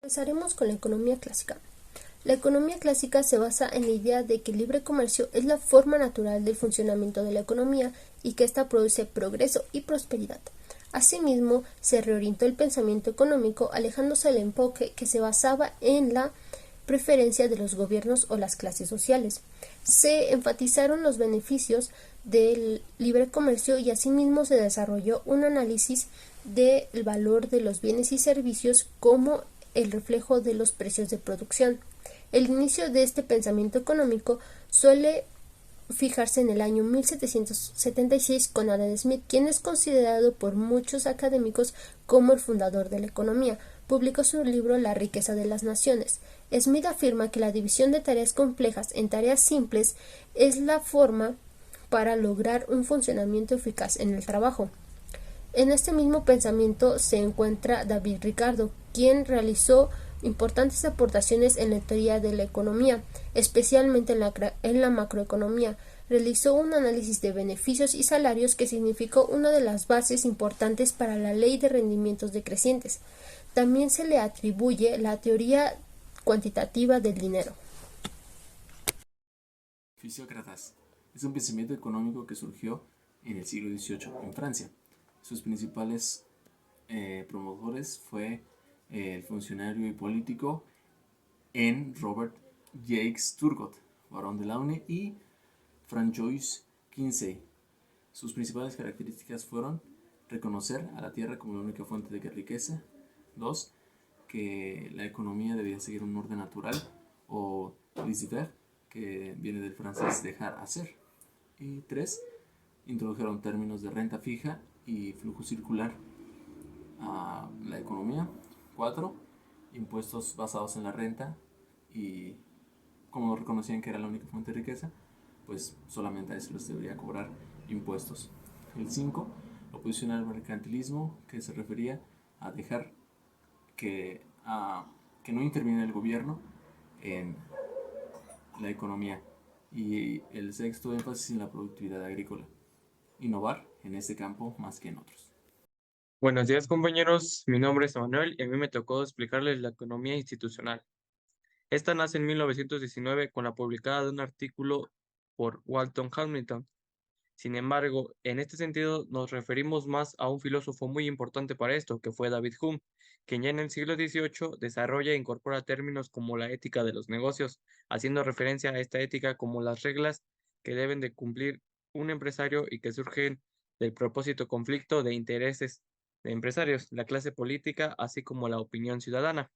Empezaremos con la economía clásica. La economía clásica se basa en la idea de que el libre comercio es la forma natural del funcionamiento de la economía y que ésta produce progreso y prosperidad. Asimismo, se reorientó el pensamiento económico alejándose del enfoque que se basaba en la preferencia de los gobiernos o las clases sociales. Se enfatizaron los beneficios del libre comercio y asimismo se desarrolló un análisis del valor de los bienes y servicios como el reflejo de los precios de producción. El inicio de este pensamiento económico suele fijarse en el año 1776 con Adam Smith, quien es considerado por muchos académicos como el fundador de la economía. Publicó su libro La riqueza de las naciones. Smith afirma que la división de tareas complejas en tareas simples es la forma para lograr un funcionamiento eficaz en el trabajo. En este mismo pensamiento se encuentra David Ricardo, quien realizó importantes aportaciones en la teoría de la economía, especialmente en la macroeconomía. Realizó un análisis de beneficios y salarios que significó una de las bases importantes para la ley de rendimientos decrecientes. También se le atribuye la teoría cuantitativa del dinero. Fisiócratas es un pensamiento económico que surgió en el siglo XVIII en Francia. Sus principales promotores fue el funcionario y político Robert Jacques Turgot, barón de Laune, y François Quincey. Sus principales características fueron reconocer a la tierra como la única fuente de riqueza. 2. Que la economía debía seguir un orden natural, o laissez-faire, que viene del francés dejar hacer. Y 3. Introdujeron términos de renta fija y flujo circular a la economía. 4. Impuestos basados en la renta, y como reconocían que era la única fuente de riqueza, pues solamente a eso les debería cobrar impuestos. El 5. Oposición al mercantilismo, que se refería a dejar que no interviene el gobierno en la economía. Y el sexto, énfasis en la productividad agrícola. Innovar en este campo más que en otros. Buenos días, compañeros. Mi nombre es Manuel y a mí me tocó explicarles la economía institucional. Esta nace en 1919 con la publicada de un artículo por Walton Hamilton. Sin embargo, en este sentido nos referimos más a un filósofo muy importante para esto, que fue David Hume, quien ya en el siglo XVIII desarrolla e incorpora términos como la ética de los negocios, haciendo referencia a esta ética como las reglas que deben de cumplir un empresario y que surgen del propósito conflicto de intereses de empresarios, la clase política, así como la opinión ciudadana.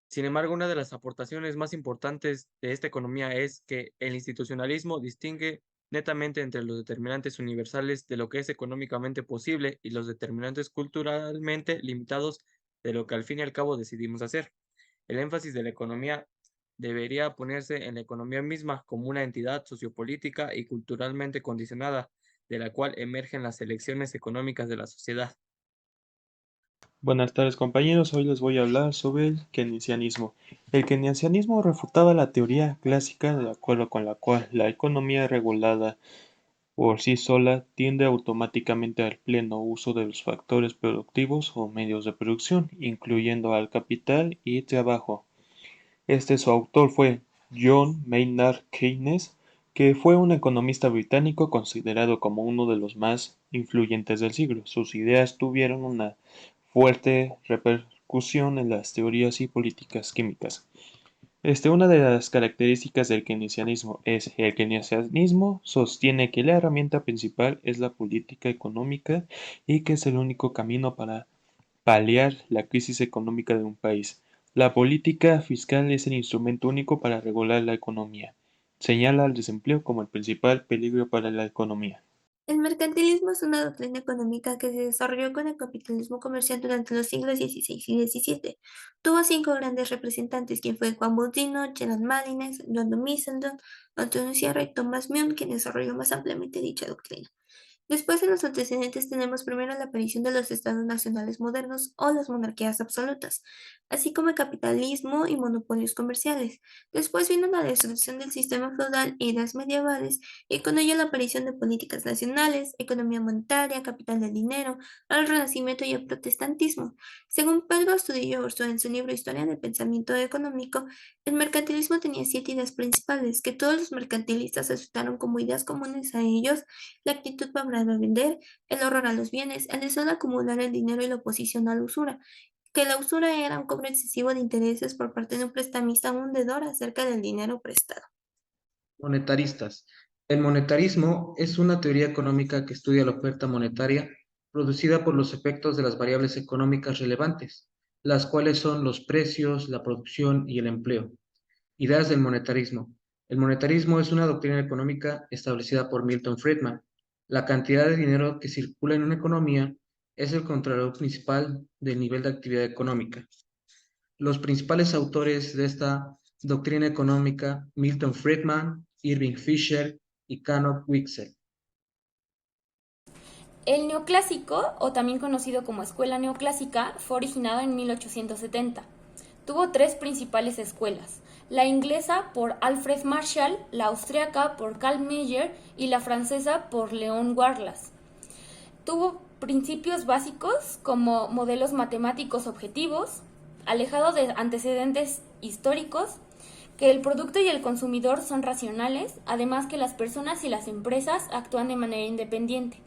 Sin embargo, una de las aportaciones más importantes de esta economía es que el institucionalismo distingue netamente entre los determinantes universales de lo que es económicamente posible y los determinantes culturalmente limitados de lo que al fin y al cabo decidimos hacer. El énfasis de la economía debería ponerse en la economía misma como una entidad sociopolítica y culturalmente condicionada, de la cual emergen las elecciones económicas de la sociedad. Buenas tardes compañeros, hoy les voy a hablar sobre el keynesianismo. El keynesianismo refutaba la teoría clásica de acuerdo con la cual la economía regulada por sí sola tiende automáticamente al pleno uso de los factores productivos o medios de producción, incluyendo al capital y trabajo. Su autor fue John Maynard Keynes, que fue un economista británico considerado como uno de los más influyentes del siglo. Sus ideas tuvieron una fuerte repercusión en las teorías y políticas químicas. Una de las características del keynesianismo es el keynesianismo sostiene que la herramienta principal es la política económica y que es el único camino para paliar la crisis económica de un país. La política fiscal es el instrumento único para regular la economía. Señala al desempleo como el principal peligro para la economía. El mercantilismo es una doctrina económica que se desarrolló con el capitalismo comercial durante los siglos XVI y XVII. Tuvo 5 grandes representantes, quien fue Juan Boudinot, Gerard Malines, Eduardo Mies, Antonio Sierra y Thomas Mion, quien desarrolló más ampliamente dicha doctrina. Después, en los antecedentes, tenemos primero la aparición de los estados nacionales modernos o las monarquías absolutas, así como el capitalismo y monopolios comerciales. Después vino la destrucción del sistema feudal e ideas medievales, y con ello la aparición de políticas nacionales, economía monetaria, capital del dinero, el Renacimiento y el protestantismo. Según Pedro Astudillo Orsó en su libro Historia del Pensamiento Económico, el mercantilismo tenía 7 ideas principales, que todos los mercantilistas aceptaron como ideas comunes a ellos: la actitud favorable a vender, el horror a los bienes, el deseo de acumular el dinero y la oposición a la usura, que la usura era un cobro excesivo de intereses por parte de un prestamista a un deudor acerca del dinero prestado. Monetaristas. El monetarismo es una teoría económica que estudia la oferta monetaria producida por los efectos de las variables económicas relevantes, las cuales son los precios, la producción y el empleo. Ideas del monetarismo. El monetarismo es una doctrina económica establecida por Milton Friedman. La cantidad de dinero que circula en una economía es el contralor principal del nivel de actividad económica. Los principales autores de esta doctrina económica: Milton Friedman, Irving Fisher y Knut Wicksell. El neoclásico, o también conocido como escuela neoclásica, fue originado en 1870. Tuvo 3 principales escuelas: la inglesa por Alfred Marshall, la austriaca por Karl Mayer y la francesa por Léon Warlas. Tuvo principios básicos como modelos matemáticos objetivos, alejado de antecedentes históricos, que el producto y el consumidor son racionales, además que las personas y las empresas actúan de manera independiente.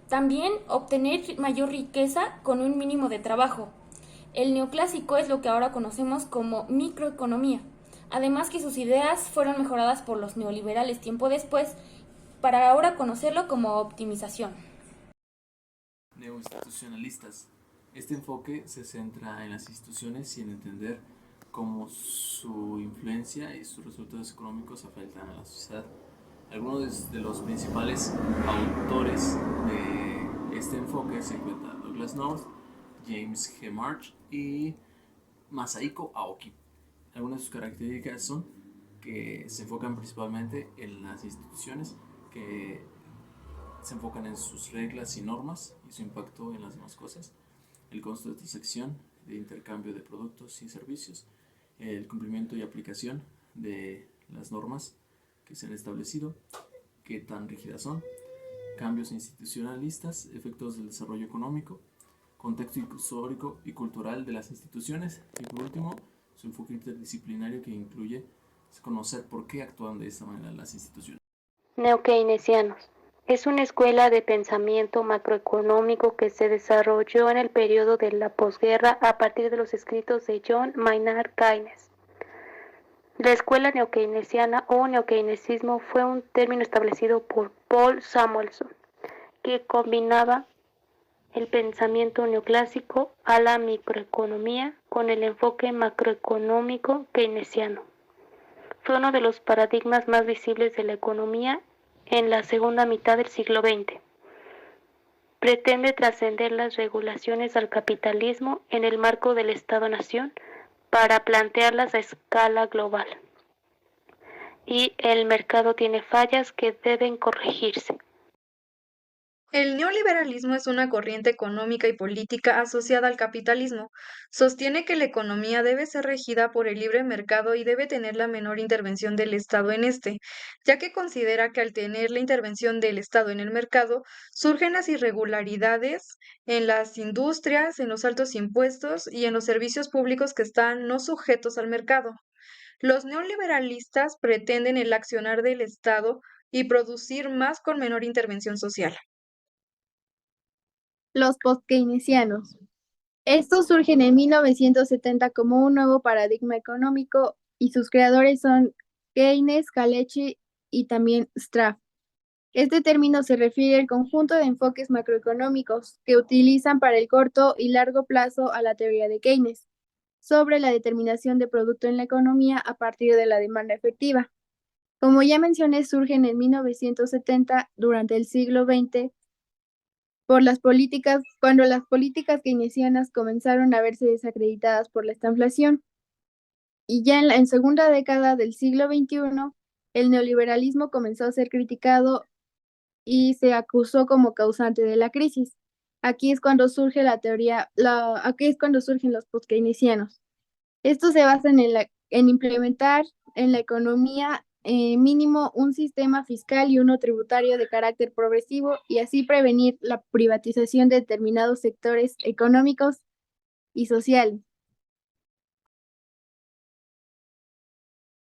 También obtener mayor riqueza con un mínimo de trabajo. El neoclásico es lo que ahora conocemos como microeconomía, además que sus ideas fueron mejoradas por los neoliberales tiempo después para ahora conocerlo como optimización. Neoinstitucionalistas. Este enfoque se centra en las instituciones y en entender cómo su influencia y sus resultados económicos afectan a la sociedad. Algunos de los principales autores de este enfoque se encuentran Douglas North, James G. March y Masahiko Aoki. Algunas de sus características son que se enfocan principalmente en las instituciones, que se enfocan en sus reglas y normas y su impacto en las demás cosas, el costo de transacción, de intercambio de productos y servicios, el cumplimiento y aplicación de las normas que se han establecido, qué tan rígidas son, cambios institucionalistas, efectos del desarrollo económico, contexto histórico y cultural de las instituciones, y por último, su enfoque interdisciplinario, que incluye conocer por qué actúan de esta manera las instituciones. Neokeynesianos. Es una escuela de pensamiento macroeconómico que se desarrolló en el periodo de la posguerra a partir de los escritos de John Maynard Keynes. La escuela neokeynesiana o neokeynesismo fue un término establecido por Paul Samuelson, que combinaba el pensamiento neoclásico a la microeconomía con el enfoque macroeconómico keynesiano. Fue uno de los paradigmas más visibles de la economía en la segunda mitad del siglo XX. Pretende trascender las regulaciones al capitalismo en el marco del Estado-Nación para plantearlas a escala global. Y el mercado tiene fallas que deben corregirse. El neoliberalismo es una corriente económica y política asociada al capitalismo. Sostiene que la economía debe ser regida por el libre mercado y debe tener la menor intervención del Estado en este, ya que considera que al tener la intervención del Estado en el mercado, surgen las irregularidades en las industrias, en los altos impuestos y en los servicios públicos que están no sujetos al mercado. Los neoliberalistas pretenden el accionar del Estado y producir más con menor intervención social. Los post-keynesianos. Estos surgen en 1970 como un nuevo paradigma económico y sus creadores son Keynes, Kalechi y también Straff. Este término se refiere al conjunto de enfoques macroeconómicos que utilizan para el corto y largo plazo a la teoría de Keynes sobre la determinación de producto en la economía a partir de la demanda efectiva. Como ya mencioné, surgen en 1970 durante el siglo XX cuando las políticas keynesianas comenzaron a verse desacreditadas por la estanflación. Y ya en segunda década del siglo XXI, el neoliberalismo comenzó a ser criticado y se acusó como causante de la crisis. Aquí es cuando surge aquí es cuando surgen los post-keynesianos. Esto se basa en implementar en la economía mínimo un sistema fiscal y uno tributario de carácter progresivo y así prevenir la privatización de determinados sectores económicos y sociales.